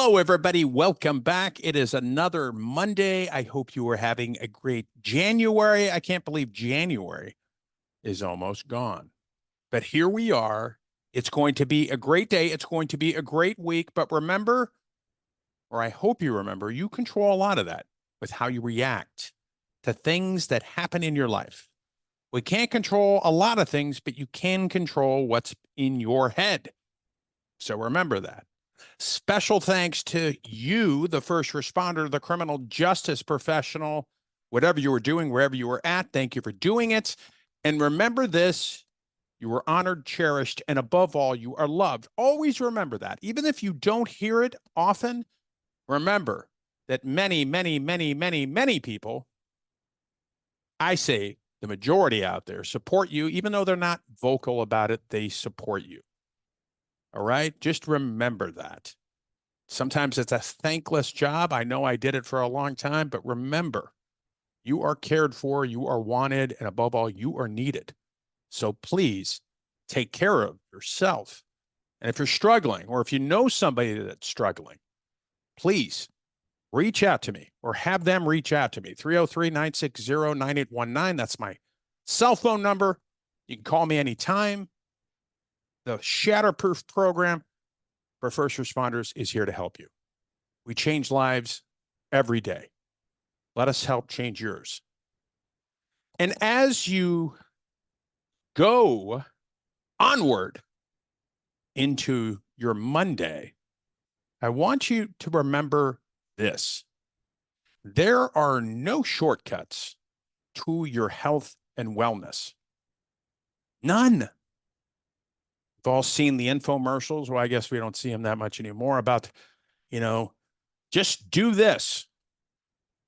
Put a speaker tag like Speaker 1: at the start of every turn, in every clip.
Speaker 1: Hello, everybody. Welcome back. It is another Monday. I hope you are having a great January. I can't believe January is almost gone. But here we are. It's going to be a great day. It's going to be a great week. But remember, or I hope you remember, you control a lot of that with how you react to things that happen in your life. We can't control a lot of things, but you can control what's in your head. So remember that. Special thanks to you, the first responder, the criminal justice professional, whatever you were doing, wherever you were at. Thank you for doing it. And remember this, you were honored, cherished, and above all, you are loved. Always remember that. Even if you don't hear it often, remember that many, many, many, many, many people, I say the majority out there, support you. Even though they're not vocal about it, they support you. All right? Just remember that. Sometimes it's a thankless job. I know I did it for a long time, but remember, you are cared for, you are wanted, and above all, you are needed. So please take care of yourself. And if you're struggling, or if you know somebody that's struggling, please reach out to me or have them reach out to me. 303-960-9819. That's my cell phone number. You can call me anytime. The Shatterproof program for first responders is here to help you. We change lives every day. Let us help change yours. And as you go onward into your Monday, I want you to remember this. There are no shortcuts to your health and wellness. None. We've all seen the infomercials. Well, I guess we don't see them that much anymore about, just do this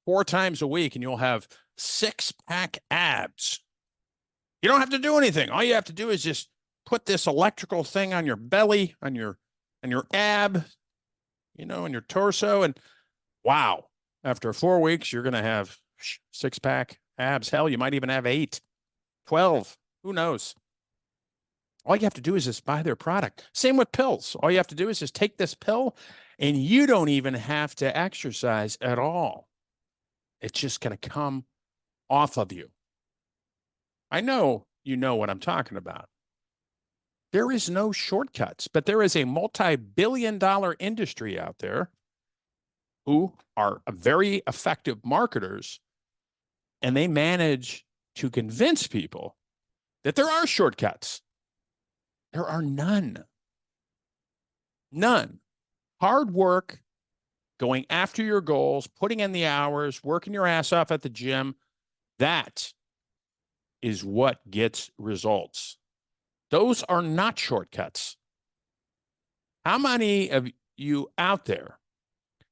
Speaker 1: 4 times a week and you'll have 6-pack abs. You don't have to do anything. All you have to do is just put this electrical thing on your belly, on your ab, on your torso. And wow, after 4 weeks, you're going to have 6-pack abs. Hell, you might even have 8, 12. Who knows? All you have to do is just buy their product. Same with pills. All you have to do is just take this pill and you don't even have to exercise at all. It's just going to come off of you. I know you know what I'm talking about. There is no shortcuts, but there is a multi-billion-dollar industry out there who are very effective marketers, and they manage to convince people that there are shortcuts. There are none. None. Hard work, going after your goals, putting in the hours, working your ass off at the gym, that is what gets results. Those are not shortcuts. How many of you out there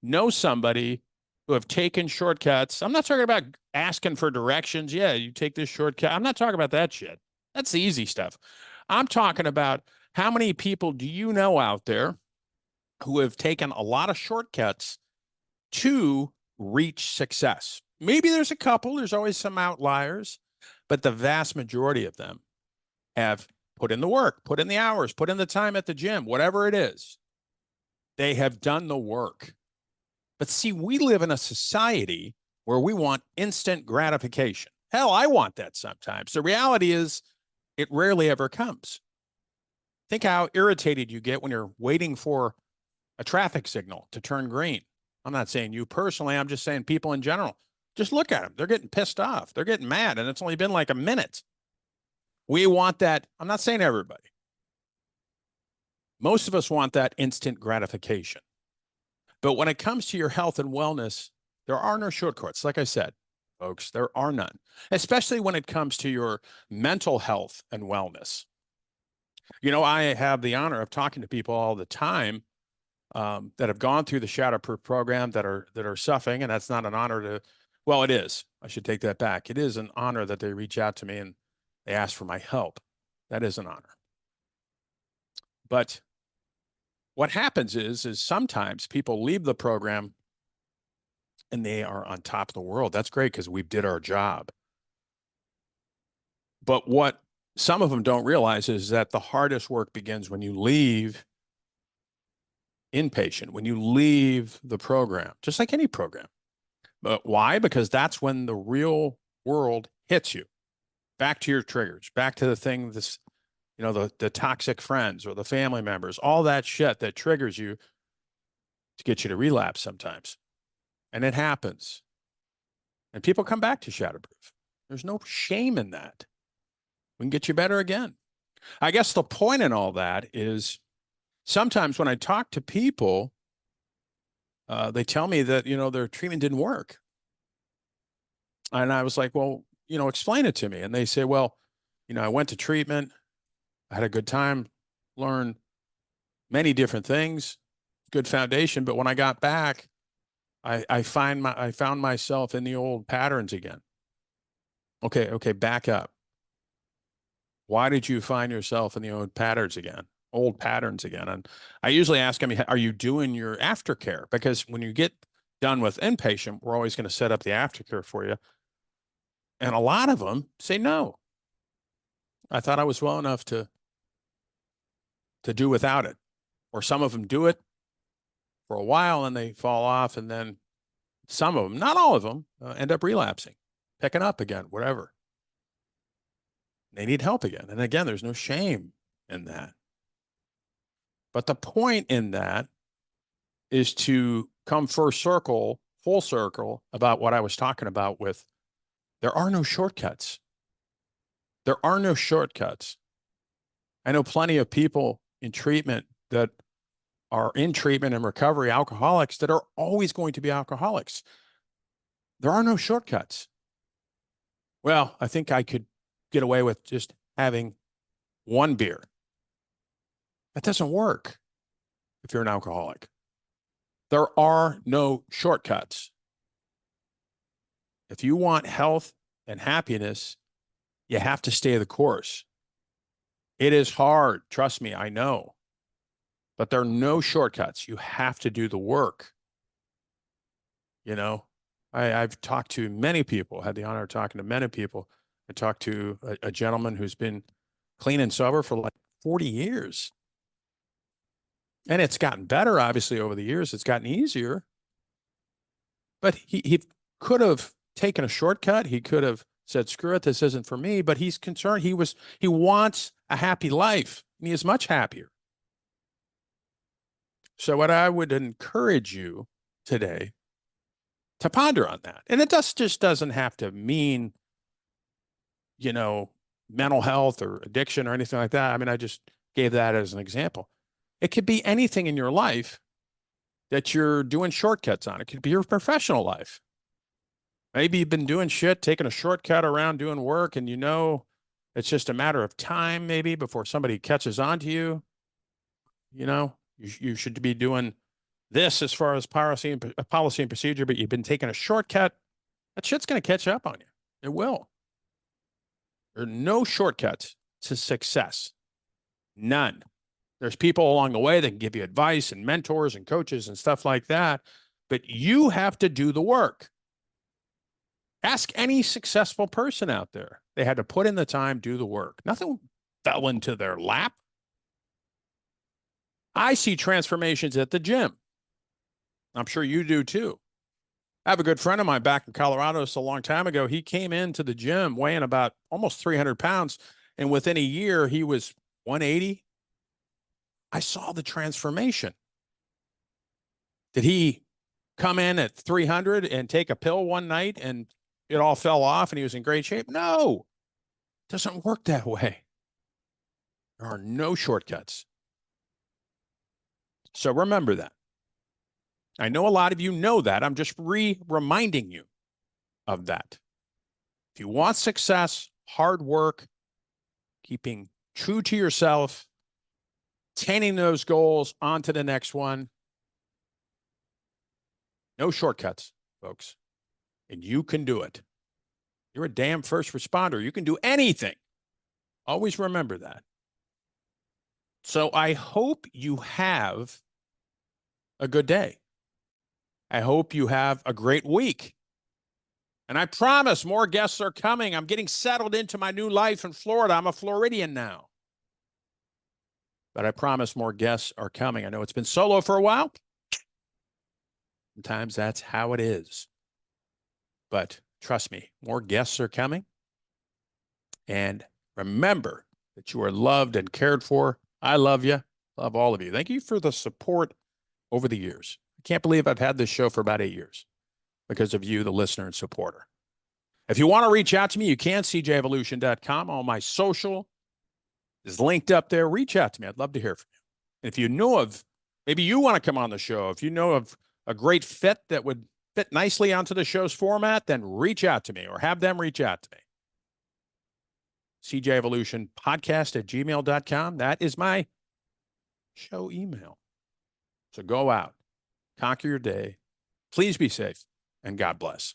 Speaker 1: know somebody who have taken shortcuts? I'm not talking about asking for directions. Yeah, you take this shortcut. I'm not talking about that shit. That's the easy stuff. I'm talking about how many people do you know out there who have taken a lot of shortcuts to reach success? Maybe there's a couple, there's always some outliers, but the vast majority of them have put in the work, put in the hours, put in the time at the gym, whatever it is. They have done the work. But see, we live in a society where we want instant gratification. Hell, I want that sometimes. The reality is, it rarely ever comes. Think how irritated you get when you're waiting for a traffic signal to turn green. I'm not saying you personally, I'm just saying people in general. Just look at them. They're getting pissed off. They're getting mad, and it's only been like a minute. We want that. I'm not saying everybody. Most of us want that instant gratification. But when it comes to your health and wellness, there are no shortcuts. Like I said, folks, there are none, especially when it comes to your mental health and wellness. I have the honor of talking to people all the time that have gone through the Shatterproof program that are suffering, and that's not an honor to, well, it is. I should take that back. It is an honor that they reach out to me and they ask for my help. That is an honor. But what happens is sometimes people leave the program and they are on top of the world. That's great because we did our job. But what some of them don't realize is that the hardest work begins when you leave inpatient, when you leave the program, just like any program. But why? Because that's when the real world hits you. Back to your triggers, back to the thing, this, the toxic friends or the family members, all that shit that triggers you to get you to relapse sometimes. And it happens. And people come back to Shatterproof. There's no shame in that. We can get you better again. I guess the point in all that is sometimes when I talk to people, they tell me that, their treatment didn't work. And I was like, well, explain it to me. And they say, well, I went to treatment. I had a good time, learned many different things, good foundation. But when I got back, I found myself in the old patterns again. Okay, back up. Why did you find yourself in the old patterns again? And I usually ask them, are you doing your aftercare? Because when you get done with inpatient, we're always going to set up the aftercare for you. And a lot of them say no. I thought I was well enough to do without it. Or some of them do it for a while and they fall off. And then some of them, not all of them, end up relapsing, picking up again, whatever. They need help again. And again, there's no shame in that. But the point in that is to come full circle about what I was talking about with there are no shortcuts. There are no shortcuts. I know plenty of people in treatment that are in treatment and recovery, alcoholics, that are always going to be alcoholics. There are no shortcuts. Well, I think I could get away with just having one beer. That doesn't work if you're an alcoholic. There are no shortcuts. If you want health and happiness, you have to stay the course. It is hard. Trust me, I know. But there are no shortcuts. You have to do the work. I've talked to many people, had the honor of talking to many people. I talked to a gentleman who's been clean and sober for like 40 years. And it's gotten better, obviously, over the years. It's gotten easier. But he could have taken a shortcut. He could have said, screw it, this isn't for me. But he's concerned. He wants a happy life. And he is much happier. So what I would encourage you today to ponder on that. And it just doesn't have to mean, mental health or addiction or anything like that. I mean, I just gave that as an example. It could be anything in your life that you're doing shortcuts on. It could be your professional life. Maybe you've been doing shit, taking a shortcut around doing work, and it's just a matter of time maybe before somebody catches on to you. You should be doing this as far as policy and procedure, but you've been taking a shortcut. That shit's going to catch up on you. It will. There are no shortcuts to success. None. There's people along the way that can give you advice and mentors and coaches and stuff like that, but you have to do the work. Ask any successful person out there. They had to put in the time, do the work. Nothing fell into their lap. I see transformations at the gym. I'm sure you do too. I have a good friend of mine back in Colorado. It's a long time ago. He came into the gym weighing about almost 300 pounds. And within a year, he was 180. I saw the transformation. Did he come in at 300 and take a pill one night and it all fell off and he was in great shape? No, it doesn't work that way. There are no shortcuts. So remember that. I know a lot of you know that. I'm just reminding you of that. If you want success, hard work, keeping true to yourself, attaining those goals, on to the next one. No shortcuts, folks. And you can do it. You're a damn first responder. You can do anything. Always remember that. So I hope you have a good day. I hope you have a great week. And I promise more guests are coming. I'm getting settled into my new life in Florida. I'm a Floridian now. but I promise more guests are coming. I know it's been solo for a while. Sometimes that's how it is. But trust me, more guests are coming. And remember that you are loved and cared for. I love you. Love all of you. Thank you for the support over the years. I can't believe I've had this show for about 8 years because of you, the listener and supporter. If you want to reach out to me, you can, CJEvolution.com. All my social is linked up there. Reach out to me. I'd love to hear from you. And if you know of, maybe you want to come on the show, if you know of a great fit that would fit nicely onto the show's format, then reach out to me or have them reach out to me. CJEvolution podcast at gmail.com. That is my show email. So go out, conquer your day. Please be safe, and God bless.